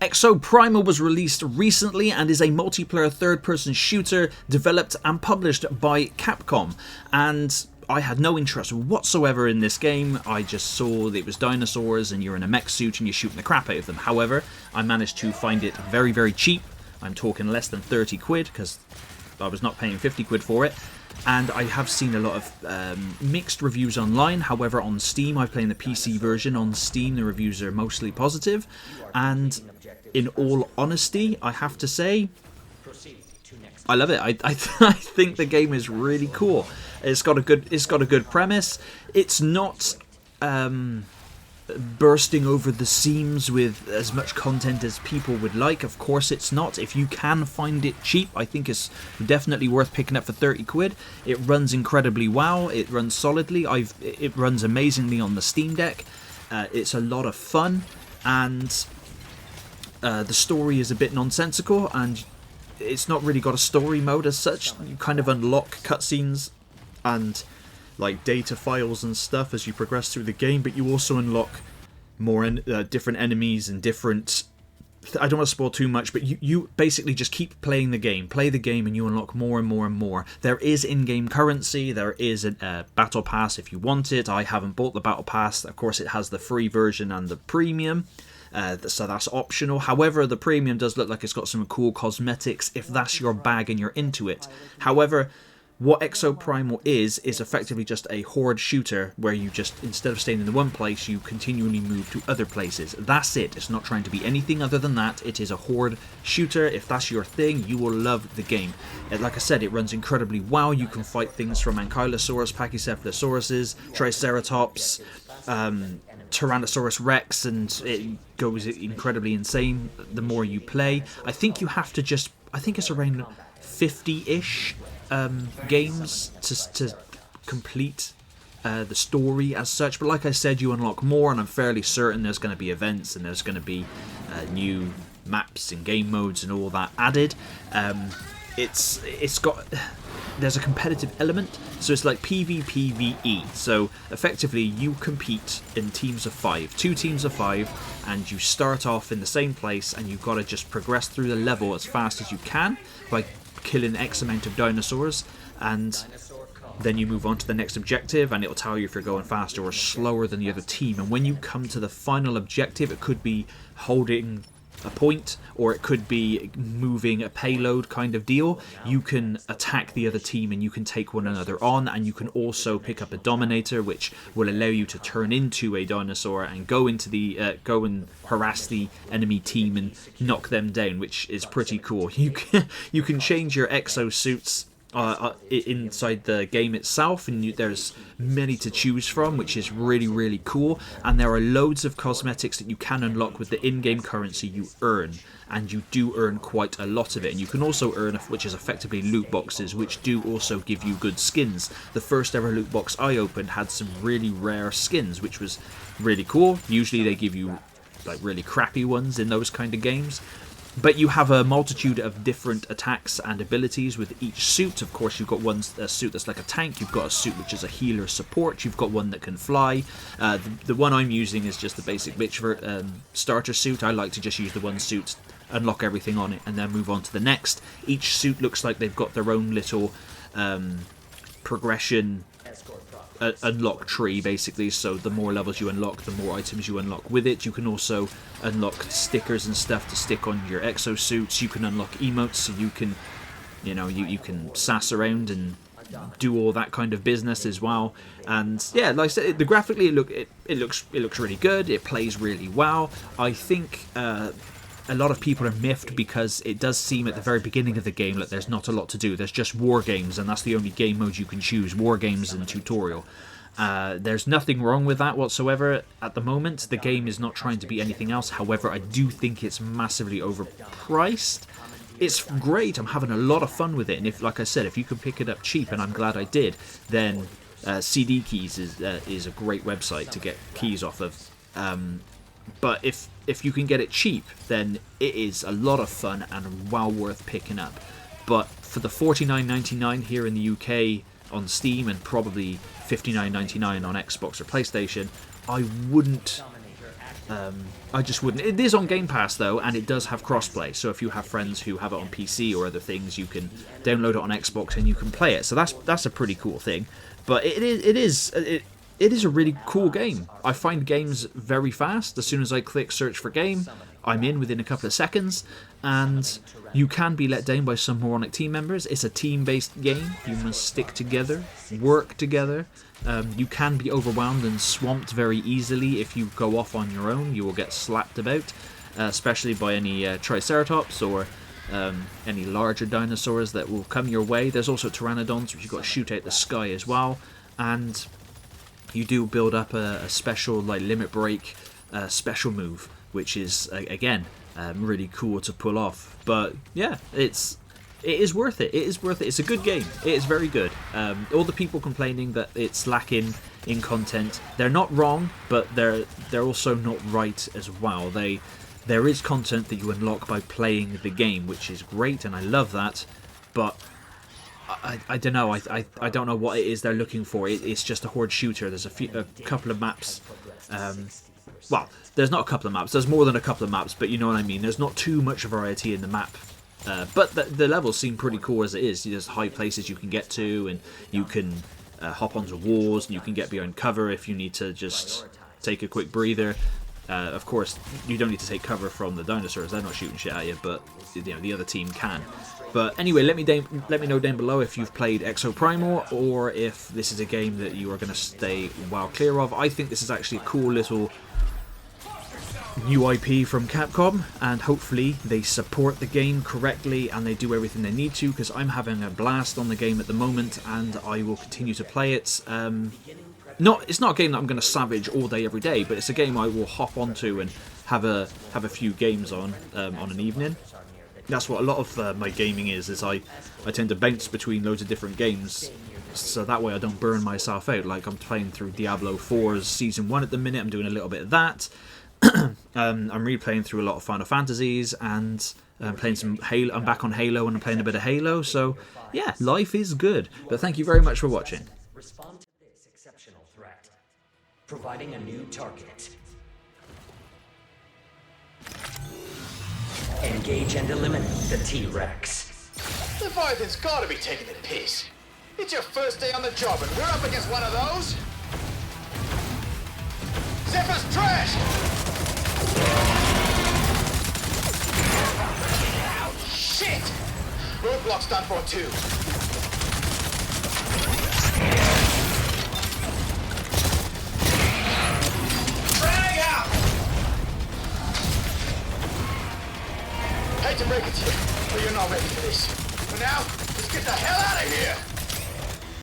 Exoprimal was released recently and is a multiplayer third-person shooter developed and published by Capcom. And I had no interest whatsoever in this game. I just saw that it was dinosaurs and you're in a mech suit and you're shooting the crap out of them. However, I managed to find it very, very cheap. I'm talking less than 30 quid because I was not paying 50 quid for it. And I have seen a lot of mixed reviews online. However, on Steam, I'm playing the PC version. On Steam, the reviews are mostly positive. And in all honesty, I have to say, I love it. I think the game is really cool. It's got a good premise. It's not bursting over the seams with as much content as people would like. Of course it's not. If you can find it cheap, I think it's definitely worth picking up for 30 quid. It runs incredibly well. It runs solidly. It runs amazingly on the Steam Deck. It's a lot of fun, and the story is a bit nonsensical, and it's not really got a story mode as such. You kind of unlock cutscenes and like data files and stuff as you progress through the game, but you also unlock more different enemies and different... I don't want to spoil too much, but you basically just keep playing the game. Play the game and you unlock more and more and more. There is in-game currency. There is a battle pass if you want it. I haven't bought the battle pass. Of course, it has the free version and the premium. So that's optional. However, the premium does look like it's got some cool cosmetics if that's your bag and you're into it. However, what Exoprimal is effectively just a horde shooter where you just, instead of staying in the one place, you continually move to other places. That's it. It's not trying to be anything other than that. It is a horde shooter. If that's your thing, you will love the game. Like I said, it runs incredibly well. You can fight things from Ankylosaurus, Pachycephalosauruses, Triceratops, Tyrannosaurus Rex, and it goes incredibly insane the more you play. I think you have to just... I think it's around 50-ish games to complete the story as such, but like I said, you unlock more, and I'm fairly certain there's going to be events and there's going to be new maps and game modes and all that added. It's got... There's a competitive element, so it's like PvPvE. So effectively you compete in teams of 5, 2 teams of 5, and you start off in the same place, and you've got to just progress through the level as fast as you can by killing X amount of dinosaurs, and then you move on to the next objective, and it'll tell you if you're going faster or slower than the other team. And when you come to the final objective, it could be holding a point, or it could be moving a payload kind of deal. You can attack the other team and you can take one another on, and you can also pick up a Dominator, which will allow you to turn into a dinosaur and go into the go and harass the enemy team and knock them down, which is pretty cool. You can change your exosuits inside the game itself, and there's many to choose from, which is really, really cool. And there are loads of cosmetics that you can unlock with the in-game currency you earn, and you do earn quite a lot of it. And you can also earn, which is effectively loot boxes, which do also give you good skins. The first ever loot box I opened had some really rare skins, which was really cool. Usually they give you like really crappy ones in those kind of games. But you have a multitude of different attacks and abilities with each suit. Of course, you've got a suit that's like a tank. You've got a suit which is a healer support. You've got one that can fly. The one I'm using is just the basic bitch starter suit. I like to just use the one suit, unlock everything on it, and then move on to the next. Each suit looks like they've got their own little progression unlock tree, basically. So the more levels you unlock, the more items you unlock with it. You can also unlock stickers and stuff to stick on your exosuits. You can unlock emotes, so you can, you can sass around and do all that kind of business as well. And yeah, like I said, graphically it looks really good. It plays really well. I think a lot of people are miffed because it does seem at the very beginning of the game that there's not a lot to do. There's just war games, and that's the only game mode you can choose, war games and tutorial. There's nothing wrong with that whatsoever at the moment. The game is not trying to be anything else. However, I do think it's massively overpriced. It's great. I'm having a lot of fun with it, and like I said, if you can pick it up cheap, and I'm glad I did, then CD Keys is a great website to get keys off of. But if you can get it cheap, then it is a lot of fun and well worth picking up. But for the $49.99 here in the UK on Steam, and probably $59.99 on Xbox or PlayStation, I wouldn't I just wouldn't. It is on Game Pass though, and it does have crossplay. So if you have friends who have it on PC or other things, you can download it on Xbox and you can play it. So that's a pretty cool thing. But it is a really cool game. I find games very fast. As soon as I click search for game, I'm in within a couple of seconds, and you can be let down by some moronic team members. It's a team-based game. You must stick together, work together. You can be overwhelmed and swamped very easily if you go off on your own. You will get slapped about, especially by any Triceratops or any larger dinosaurs that will come your way. There's also Pteranodons, which you've got to shoot out the sky as well, and you do build up a special like limit break special move, which is again really cool to pull off. But yeah, it is worth it. It is worth it. It's a good game. It is very good. All the people complaining that it's lacking in content, they're not wrong, but they're also not right as well. There is content that you unlock by playing the game, which is great, and I love that. But I don't know. I don't know what it is they're looking for. It's just a horde shooter. There's a couple of maps. Well, there's not a couple of maps. There's more than a couple of maps, but you know what I mean. There's not too much variety in the map. But the levels seem pretty cool as it is. There's high places you can get to, and you can hop onto walls, and you can get behind cover if you need to just take a quick breather. Of course, you don't need to take cover from the dinosaurs. They're not shooting shit at you, but the other team can. But anyway, let me know down below if you've played Exoprimal, or if this is a game that you are going to stay well clear of. I think this is actually a cool little new IP from Capcom, and hopefully they support the game correctly and they do everything they need to, because I'm having a blast on the game at the moment and I will continue to play it. It's not a game that I'm going to savage all day every day, but it's a game I will hop onto and have a few games on an evening. That's what a lot of my gaming is I tend to bounce between loads of different games, so that way I don't burn myself out. Like, I'm playing through Diablo 4's Season 1 at the minute. I'm doing a little bit of that. I'm replaying through a lot of Final Fantasies, and playing some Halo. I'm back on Halo and I'm playing a bit of Halo, so yeah, life is good. But thank you very much for watching. Respond to this exceptional threat. Providing a new target. Engage and eliminate the T-Rex. Leviathan's gotta be taking the piss. It's your first day on the job and we're up against one of those? Zephyr's trash! Shit! Roadblock's done for too. Drag out! Hate to break it to you, but you're not ready for this. For now, let's get the hell out of here!